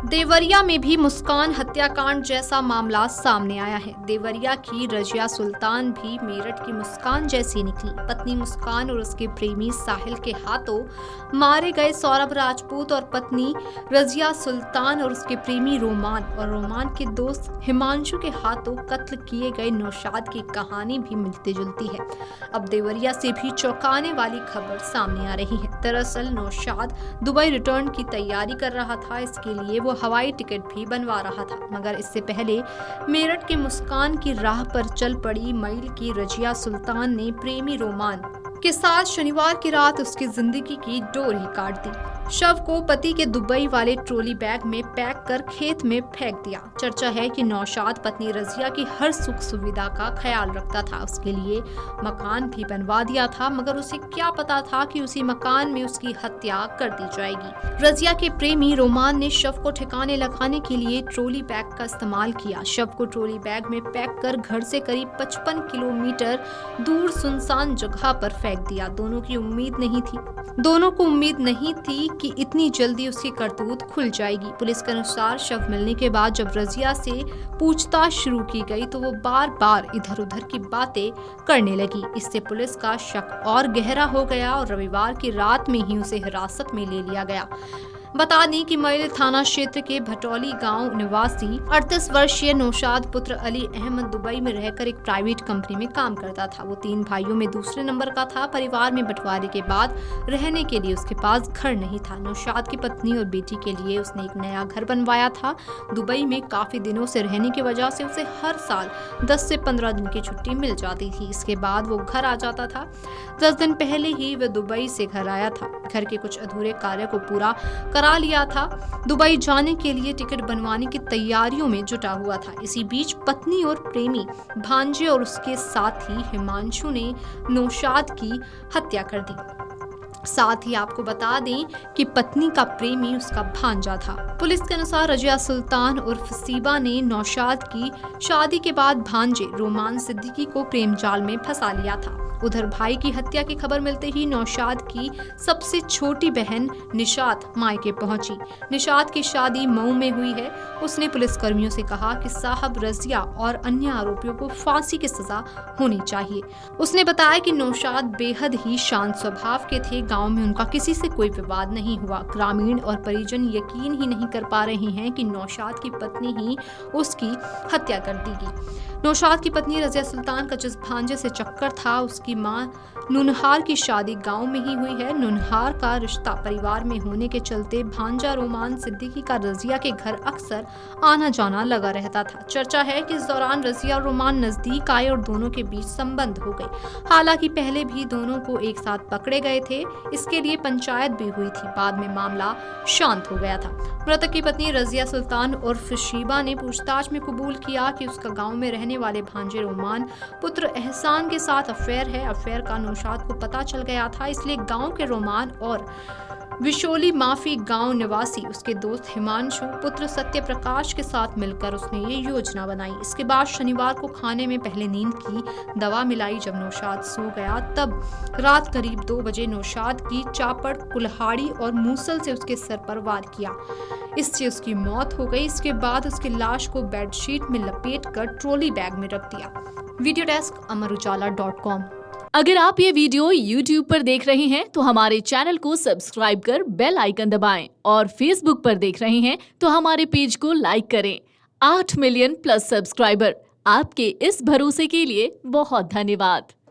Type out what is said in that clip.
देवरिया में भी मुस्कान हत्याकांड जैसा मामला सामने आया है। देवरिया की रजिया सुल्तान भी मेरठ की मुस्कान जैसी निकली। पत्नी मुस्कान और उसके प्रेमी साहिल के हाथों मारे गए सौरभ राजपूत और पत्नी रजिया सुल्तान और उसके प्रेमी रोमान के दोस्त हिमांशु के हाथों कत्ल किए गए नौशाद की कहानी भी मिलती जुलती है। अब देवरिया से भी चौंकाने वाली खबर सामने आ रही है। दरअसल नौशाद दुबई रिटर्न की तैयारी कर रहा था। इसके लिए वो हवाई टिकट भी बनवा रहा था, मगर इससे पहले मेरठ के मुस्कान की राह पर चल पड़ी मैल की रजिया सुल्तान ने प्रेमी रोमान के साथ शनिवार की रात उसकी जिंदगी की डोर ही काट दी। शव को पति के दुबई वाले ट्रॉली बैग में पैक कर खेत में फेंक दिया। चर्चा है कि नौशाद पत्नी रजिया की हर सुख सुविधा का ख्याल रखता था। उसके लिए मकान भी बनवा दिया था, मगर उसे क्या पता था कि उसी मकान में उसकी हत्या कर दी जाएगी। रजिया के प्रेमी रोमान ने शव को ठिकाने लगाने के लिए ट्रॉली बैग का इस्तेमाल किया। शव को ट्रॉली बैग में पैक कर घर से करीब 55 किलोमीटर दूर सुनसान जगह पर फेंक दिया। दोनों को उम्मीद नहीं थी कि इतनी जल्दी उसकी करतूत खुल जाएगी। पुलिस के अनुसार शव मिलने के बाद जब रजिया से पूछताछ शुरू की गई तो वो बार बार इधर उधर की बातें करने लगी। इससे पुलिस का शक और गहरा हो गया और रविवार की रात में ही उसे हिरासत में ले लिया गया। बता दें कि मैल थाना क्षेत्र के भटौली गांव निवासी 38 वर्षीय नौशाद पुत्र अली अहमद दुबई में रहकर एक प्राइवेट कंपनी में काम करता था। वो 3 भाइयों में दूसरे नंबर का था। परिवार में बंटवारे के बाद रहने के लिए उसके पास घर नहीं था। नौशाद की पत्नी और बेटी के लिए उसने एक नया घर बनवाया था। दुबई में काफी दिनों से रहने की वजह से उसे हर साल 10 से 15 दिन की छुट्टी मिल जाती थी। इसके बाद वो घर आ जाता था। 10 दिन पहले ही वह दुबई से घर आया था। घर के कुछ अधूरे कार्य को पूरा करा लिया था। दुबई जाने के लिए टिकट बनवाने की तैयारियों में जुटा हुआ था। इसी बीच पत्नी और प्रेमी भांजे और उसके साथी हिमांशु ने नौशाद की हत्या कर दी। साथ ही आपको बता दें कि पत्नी का प्रेमी उसका भांजा था। पुलिस के अनुसार रजिया सुल्तान उर्फ सीबा ने नौशाद की शादी के बाद भांजे रोमान सिद्दीकी को प्रेम जाल में फंसा लिया था। उधर भाई की हत्या की खबर मिलते ही नौशाद की सबसे छोटी बहन निशात मायके पहुंची। निशात की शादी मऊ में हुई है। उसने पुलिसकर्मियों से कहा कि साहब रजिया और अन्य आरोपियों को फांसी की सजा होनी चाहिए। उसने बताया कि नौशाद बेहद ही शांत स्वभाव के थे। गांव में उनका किसी से कोई विवाद नहीं हुआ। ग्रामीण और परिजन यकीन ही नहीं कर पा रहे हैं कि नौशाद की पत्नी ही उसकी हत्या कर देगी। नौशाद की पत्नी रजिया सुल्तान का जिस भांजे से चक्कर था, उसकी मां नुनहार की शादी गांव में ही हुई है। नुनहार का रिश्ता परिवार में होने के चलते भांजा रोमान सिद्दीकी का रजिया के घर अक्सर आना जाना लगा रहता था। चर्चा है कि इस दौरान रजिया और रोमान नजदीक आए और दोनों के बीच संबंध हो गए। हालांकि पहले भी दोनों को एक साथ पकड़े गए थे। इसके लिए पंचायत भी हुई थी। बाद में मामला शांत हो गया था। मृतक की पत्नी रजिया सुल्तान उर्फ शीबा ने पूछताछ में कबूल किया कि उसका गांव में रहने वाले भांजे रोमान पुत्र एहसान के साथ अफेयर है। अफेयर का नौशाद को पता चल गया था, इसलिए गांव के रोमान और विशोली माफी गांव निवासी उसके दोस्त हिमांशु पुत्र सत्य प्रकाश के साथ मिलकर उसने ये योजना बनाई। इसके बाद शनिवार को खाने में पहले नींद की दवा मिलाई। जब नौशाद सो गया तब रात करीब 2 बजे नौशाद की चापड़, कुल्हाड़ी और मूसल से उसके सर पर वार किया। इससे उसकी मौत हो गई। इसके बाद उसकी लाश को बेडशीट में लपेटकर ट्रॉली बैग में रख दिया। वीडियो डेस्क अमरउजाला.com। अगर आप ये वीडियो YouTube पर देख रहे हैं तो हमारे चैनल को सब्सक्राइब कर बेल आइकन दबाएं और Facebook पर देख रहे हैं तो हमारे पेज को लाइक करें। 8 मिलियन प्लस सब्सक्राइबर, आपके इस भरोसे के लिए बहुत धन्यवाद।